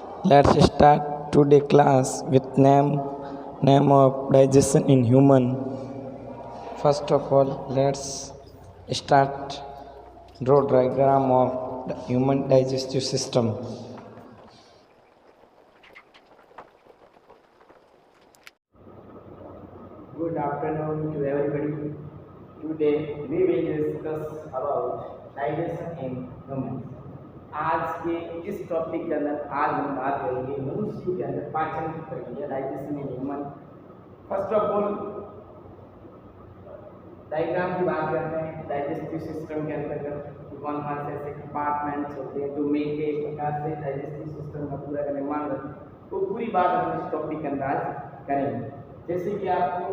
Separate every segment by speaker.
Speaker 1: Let's start today class with name of digestion in human. First of all, let's start draw diagram of the human digestive system.
Speaker 2: Good afternoon to everybody. Today we will discuss about digestion in humans. आज के इस topic के अंदर आज हम बात करेंगे मनुष्य के अंदर पाचन की प्रक्रिया digestion in human. First of all diagram की बात करते हैं। डाइजेस्टिव सिस्टम के अंतर्गत कौन कौन से ऐसे कंपार्टमेंट्स होते हैं जो मिलकर एक प्रकार से डाइजेस्टिव सिस्टम का पूरा का निर्माण करते हैं, तो पूरी बात हम इस टॉपिक के अंदर आज करेंगे। जैसे कि आपको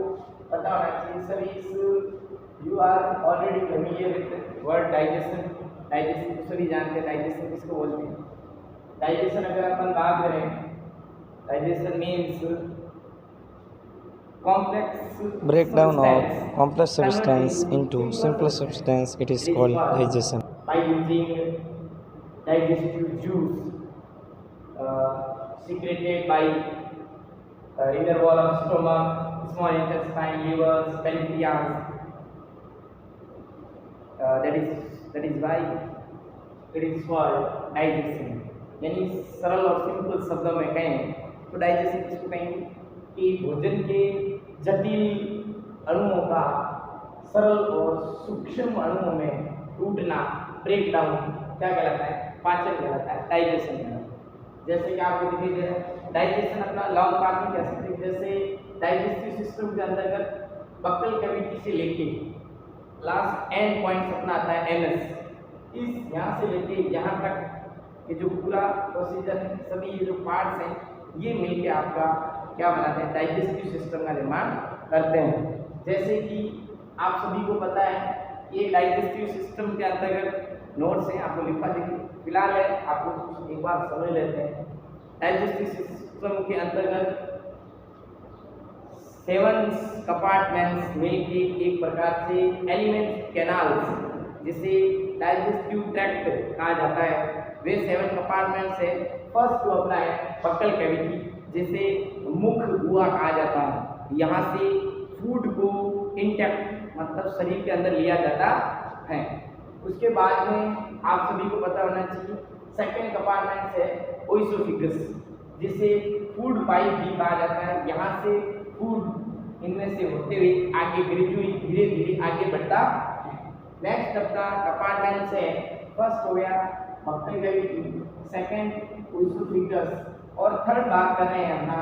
Speaker 2: पता होना चाहिए sir, as you are already familiar with word digestion. Digestion तो सभी जानते हैं, डाइजेशन किसको बोलते हैं। डाइजेशन अगर अपन बात करें, digestion means complex
Speaker 1: Breakdown of
Speaker 2: substance
Speaker 1: complex substance
Speaker 2: converted
Speaker 1: into
Speaker 2: simple
Speaker 1: simpler substance, it is called digestion.
Speaker 2: by using digestive juice secreted by inner wall of stomach, small intestine, livers, pancreas. That is why it is called digestion. यानी सरल और simple शब्दों में कहें तो digestion किसको कहेंगे कि भोजन के जटिल अणुओं का सरल और सूक्ष्म अणुओं में टूटना, ब्रेक डाउन क्या कहलाता है, पाचन कहलाता है, डाइजेशन कहलाता है। जैसे कि आपको दिखाई दे रहा है डाइजेशन अपना लॉन्ग पार्ट में कह सकते हैं। जैसे डाइजेस्टिव सिस्टम के अंतर्गत बक्कल कैविटी से लेके लास्ट एंड पॉइंट अपना आता है एनस, इस यहाँ से लेके यहाँ तक ये जो पूरा प्रोसीजर है, सभी ये जो पार्ट्स हैं ये मिलके आपका क्या बनाते हैं, डाइजेस्टिव सिस्टम का निर्माण करते हैं। जैसे कि आप सभी को पता है ये डाइजेस्टिव सिस्टम के अंतर्गत नोट्स हैं, आपको लिखा देंगे, फिलहाल है आपको एक बार समझ लेते हैं। डाइजेस्टिव सिस्टम के अंतर्गत 7 कंपार्टमेंट्स मिलके एक प्रकार से एलिमेंट कैनाल्स, जिसे डाइजेस्टिव ट्रैक्ट कहा जाता है, वे 7 कंपार्टमेंट्स है। फर्स्ट जो अपना है बक्कल कैविटी, जिसे मुख गुहा कहा जाता है। यहाँ से फूड को इंटैक्ट मतलब शरीर के अंदर लिया जाता है। उसके बाद में आप सभी को पता होना चाहिए सेकंड कंपार्टमेंट है ओइसोफिगस, जिसे फूड पाइप भी कहा जाता है। यहाँ से फूड इनमें से होते हुए आगे ग्रेजुअली धीरे धीरे आगे बढ़ता है। नेक्स्ट अपना कंपार्टमेंट है, फर्स्ट हो गया बक्कल कैविटी, सेकंड ओइसोफिगस और थर्ड बात कर रहे हैं अपना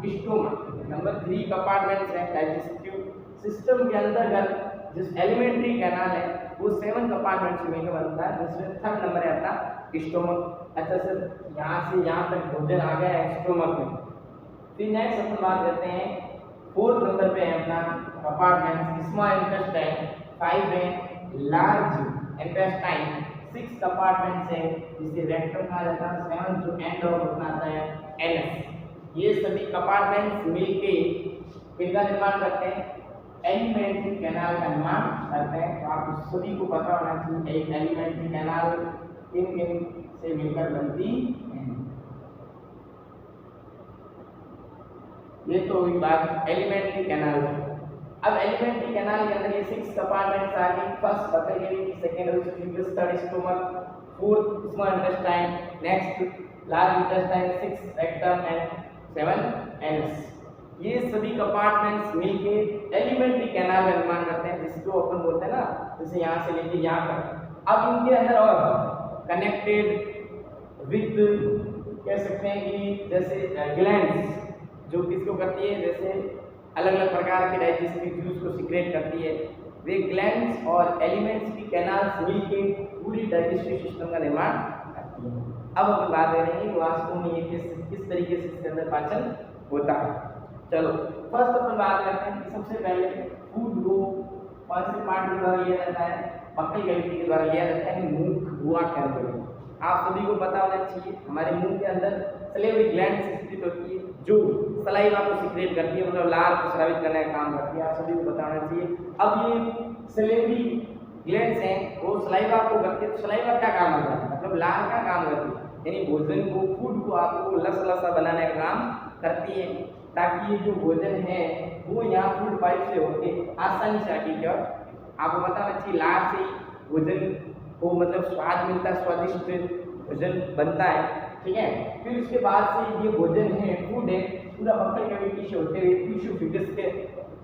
Speaker 2: स्टोमक। नंबर 3 कंपार्टमेंट्स है डाइजेस्टिव सिस्टम के अंतर्गत जिस एलिमेंट्री कैनाल है वो 7 कंपार्टमेंट्स में बनता है, जिसमें थर्ड नंबर है अपना स्टोमक। अच्छा सर, यहाँ से यहाँ तक भोजन आ गया है स्टोमक में। फिर नेक्स्ट अपन बात करते हैं 4th नंबर पे है अपना कंपार्टमेंट स्मॉल इंटेस्टाइन, 5 है लार्ज इंटेस्टाइन, 6 कंपार्टमेंट्स है जिसे रेक्टम कहा जाता है, 7 जो एंड ऑफ अपना आता है एनस। ये सभी कंपार्टमेंट्स मिलके किसका निर्माण करते हैं, एलिमेंट्री कैनाल का निर्माण करते हैं। तो आप सभी को पता होना चाहिए एक एलिमेंट्री कैनाल किन किन से मिलकर बनती है। ये तो हुई बात एलिमेंट्री कैनाल। अब एलिमेंट्री कैनाल के अंदर ये 6 कंपार्टमेंट्स आ गए। First buccal cavity, second oesophagus, third stomach, 4th small intestine, next large intestine, 6 rectum and 7 anus. ये सभी कंपार्टमेंट्स मिलके एलिमेंट्री कैनाल का निर्माण करते हैं, जिसको अपन बोलते हैं ना, जैसे यहाँ से लेके यहाँ तक। अब इनके अंदर और कनेक्टेड विद कह सकते हैं कि जैसे ग्लैंड्स जो किसको करती है, जैसे अलग अलग प्रकार के डाइजेस्टिव जूस को सिक्रेट करती है, वे ग्लैंड्स और एलिमेंट्स की कैनाल्स मिलके पूरी डाइजेस्टिव सिस्टम का निर्माण करती है। अब अपन बात करेंगे कि वास्तव में ये किस तरीके से इसके अंदर पाचन होता है। चलो फर्स्ट अपन बात करते हैं कि सबसे पहले फूड को कौन से पार्ट के द्वारा लिया जाता है, बक्कल कैविटी के द्वारा लिया जाता है, मुख गुहा के अंदर। आप सभी को पता होना चाहिए हमारे मुंह के अंदर सलेवरी ग्लैंड स्थित होती है जो सलाइवा को सिक्रेट करती है, मतलब लार को स्रावित करने का काम करती है। आप सभी को पता होना चाहिए। अब ये सलेवरी ग्लैंड्स हैं वो सलाइवा को करती है, तो सलाइवा क्या काम करता है, मतलब लार का काम करती है। यानी भोजन को, फूड को आपको लसा बनाने का काम करती है, ताकि ये जो भोजन है वो यहाँ फूड पाइप से होके आसानी से आगे की ओर, आपको बताना चाहिए लार से भोजन को मतलब स्वाद मिलता है, स्वादिष्ट भोजन बनता है, ठीक है। फिर उसके बाद से ये भोजन है, फूड है, पूरा बफल कैविटी से होते हुए टिश्यू फिटस के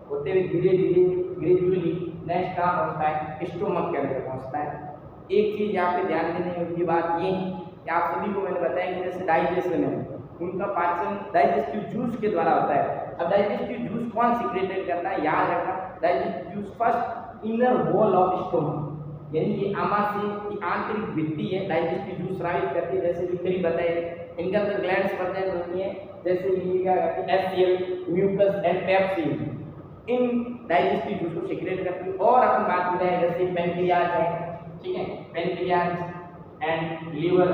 Speaker 2: होते हुए धीरे धीरे ग्रेजुअली नेक्स्ट कहाँ पहुँचता है, स्टोमक के अंदर पहुँचता है। एक चीज़ यहाँ पे ध्यान देने की बात ये है कि आप सभी को मैंने बताया कि जैसे डाइजेशन है, उनका पाचन डाइजेस्टिव जूस के द्वारा होता है। अब डाइजेस्टिव जूस कौन सीक्रेटेड करता है, याद रखना, digestive juice first inner wall of stomach, यानी ये आमाशय की आंतरिक भित्ति है, डाइजेस्टिव जूस स्रावित करती है। जैसे भी करीब बताए, इनके अंदर ग्लैंड्स प्रेजेंट होती हैं, जैसे ये क्या करती है, एससीएल, म्यूकस एंड पेप्सिन, इन डाइजेस्टिव जूस को सीक्रेट करती है। और अपन बात करें जैसे पेनक्रियाज है, ठीक है, पेनक्रियाज एंड लीवर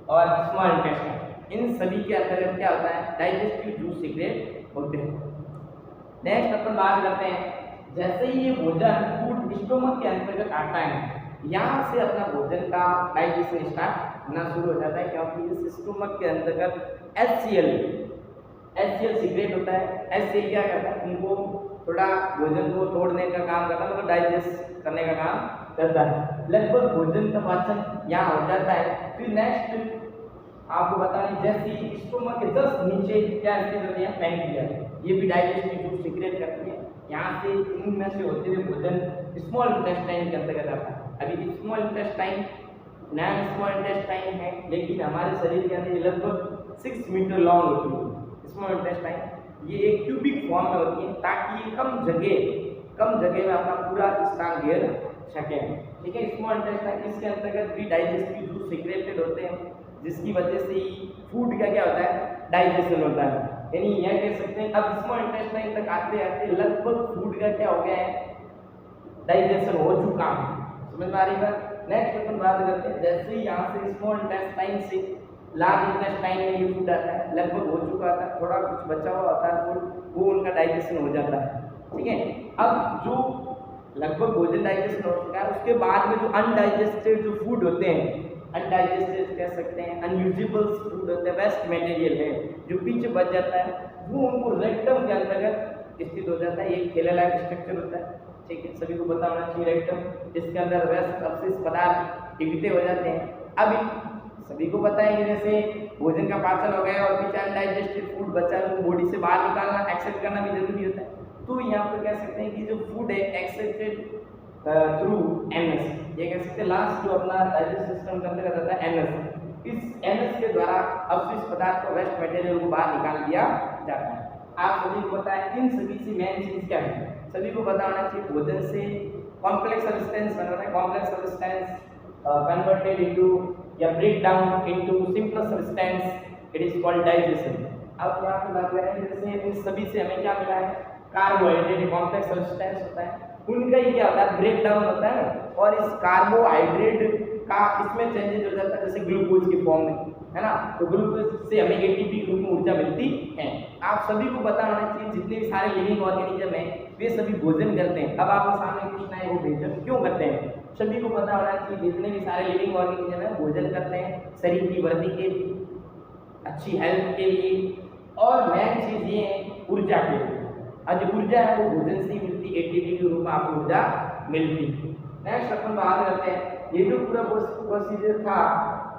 Speaker 2: और स्मॉल इंटेस्टाइन, इन सभी के अंतर्गत क्या होता है, डाइजेस्टिव जूस सीक्रेट होते हैं। नेक्स्ट अपन बात करते हैं, जैसे ही ये भोजन फूड स्टोमक के अंतर्गत आता है, यहाँ से अपना भोजन का डाइजेशन स्टार्ट होना शुरू हो जाता है, क्योंकि इस स्टोमक के अंतर्गत एचसीएल सीक्रेट होता है। एचसीएल क्या करता है, उनको थोड़ा भोजन को तोड़ने का काम करता है, मतलब डाइजेस्ट करने का काम करता है। लगभग भोजन का पाचन यहाँ हो जाता है। फिर नेक्स्ट आपको बताने, जैसे स्टोमक के जस्ट नीचे क्या स्थित होती है, पैंक्रियाज, ये भी डाइजेस्टिव जूस सीक्रेट करती है। यहाँ से इनमें से होते हुए भोजन स्मॉल इंटेस्टाइन के अंतर्गत आता है। अभी small intestine non small intestine है, लेकिन हमारे शरीर के अंदर लगभग 6 मीटर लॉन्ग होती है स्मॉल इंटेस्टाइन। ये एक क्यूबिक फॉर्म में होती है, ताकि ये कम जगह में अपना पूरा स्थान घेर सके, ठीक है। स्मॉल इंटेस्टाइन, इसके अंतर्गत भी डाइजेस्टिव जूस सीक्रेटेड होते हैं, जिसकी वजह से ही फूड का क्या होता है, डाइजेशन होता है। यानी यह कह सकते हैं अब स्मॉल इंटेस्टाइन तक आते आते लगभग फूड का क्या हो गया है, डाइजेशन हो चुका है। समझ में आ रही बात। नेक्स्ट अपन बात करते हैं, जैसे ही यहाँ से स्मॉल इंटेस्टाइन से लार्ज इंटेस्टाइन में ये फूड आता है, लगभग हो चुका था, थोड़ा कुछ बचा हुआ होता है फूड, वो उनका डाइजेशन हो जाता है, ठीक है। अब जो लगभग भोजन डाइजेशन हो चुका है, उसके बाद में जो अनडाइजेस्टेड जो फूड होते हैं, अनडाइजेस्टेड कह सकते हैं, अनयूजेबल फूड होते हैं, वेस्ट मटेरियल है जो पीछे बच जाता है, वो उनको रेक्टम के अंतर्गत स्थित हो जाता है। एक थैला लाइक स्ट्रक्चर होता है, ठीक है, सभी को पता होना चाहिए रेक्टम, जिसके अंदर वेस्ट अवशिष्ट पदार्थ इकट्ठे हो जाते हैं। अब सभी को पता है कि जैसे भोजन का पाचन हो गया और पीछे अनडाइजेस्टेड फूड बचा है, वो बॉडी से बाहर निकालना, एक्सेप्ट करना भी जरूरी होता है। तो यहाँ पर कह सकते हैं कि जो फूड है एक्सेप्टेड थ्रू एनएस, ये कह सकते हैं लास्ट जो अपना डाइजेस्टिव सिस्टम के अंदर आता है एनएस, इस एनएस के द्वारा अवशिष्ट पदार्थ को, वेस्ट मटेरियल को बाहर निकाल दिया जाता है। आप सभी को पता है इन सभी से मेन चीज क्या है, सभी को पता होना चाहिए, भोजन से कॉम्प्लेक्स सब्सटेंस बनता है, कॉम्प्लेक्स सब्सटेंस कन्वर्टेड इनटू या break down into simple substance, it is called digestion. अब यहाँ पे बात करें, जैसे इन सभी से हमें क्या मिला है, कार्बोहाइड्रेट कॉम्प्लेक्स सब्सटेंस होता है, उनका ही क्या होता है, ब्रेक डाउन होता है, और इस कार्बोहाइड्रेट का इसमें चेंजेस हो जाता है, जैसे ग्लूकोज की फॉर्म में, है ना। तो ग्लूकोज से हमें एटीपी रूप में ऊर्जा मिलती है। आप सभी को पता होना चाहिए, जितने भी सारे लिविंग ऑर्गेनिज्म हैं वे सभी भोजन करते हैं। अब आपके सामने क्वेश्चन है, वो भोजन क्यों करते हैं, सभी को पता होना चाहिए, जितने भी सारे लिविंग ऑर्गेनिज्म हैं भोजन करते हैं शरीर की वृद्धि के लिए, अच्छी हेल्थ के लिए, और मेन चीज ये है ऊर्जा के लिए। और जो ऊर्जा है वो भोजन से ही मिलती, एटीपी के रूप में आपको ऊर्जा मिलती। नेक्स्ट अपन बात करते हैं, ये जो पूरा प्रोसीजर था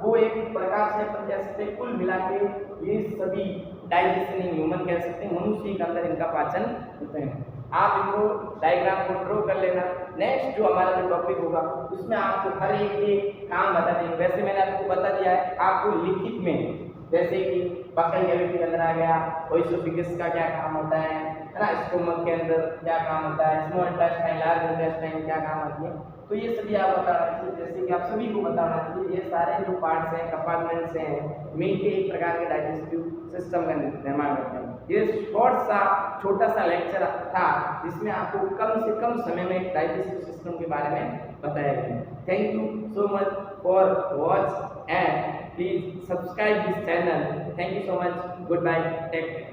Speaker 2: वो एक प्रकार से अपन कह सकते हैं, कुल मिला के ये सभी डाइजेशन इन ह्यूमन कह सकते हैं, मनुष्य के अंदर इनका पाचन होते हैं। आप इनको डायग्राम को ड्रॉ कर लेना। नेक्स्ट जो हमारा जो टॉपिक होगा उसमें आपको हर एक काम बता देंगे। वैसे मैंने आपको बता दिया है, आपको लिखित में, जैसे कि बफल कैविटी के अंदर आ गया, ओएसोफेगस का क्या काम होता है ना, स्टोमक के अंदर क्या काम होता है, स्मॉल इंटेस्टाइन, लार्ज इंटेस्टाइन क्या काम होती है, तो ये सभी आप बताना चाहिए। जैसे कि आप सभी को बताना चाहिए, ये सारे जो पार्ट्स हैं, कंपार्टमेंट्स हैं, मिलके एक प्रकार के डाइजेस्टिव सिस्टम का निर्माण करते हैं। ये छोटा सा लेक्चर था, जिसमें आपको कम से कम समय में डाइजेस्टिव सिस्टम के बारे में बताया गया। Thank you so much for watch and please subscribe this channel. Thank you so much, goodbye, take care.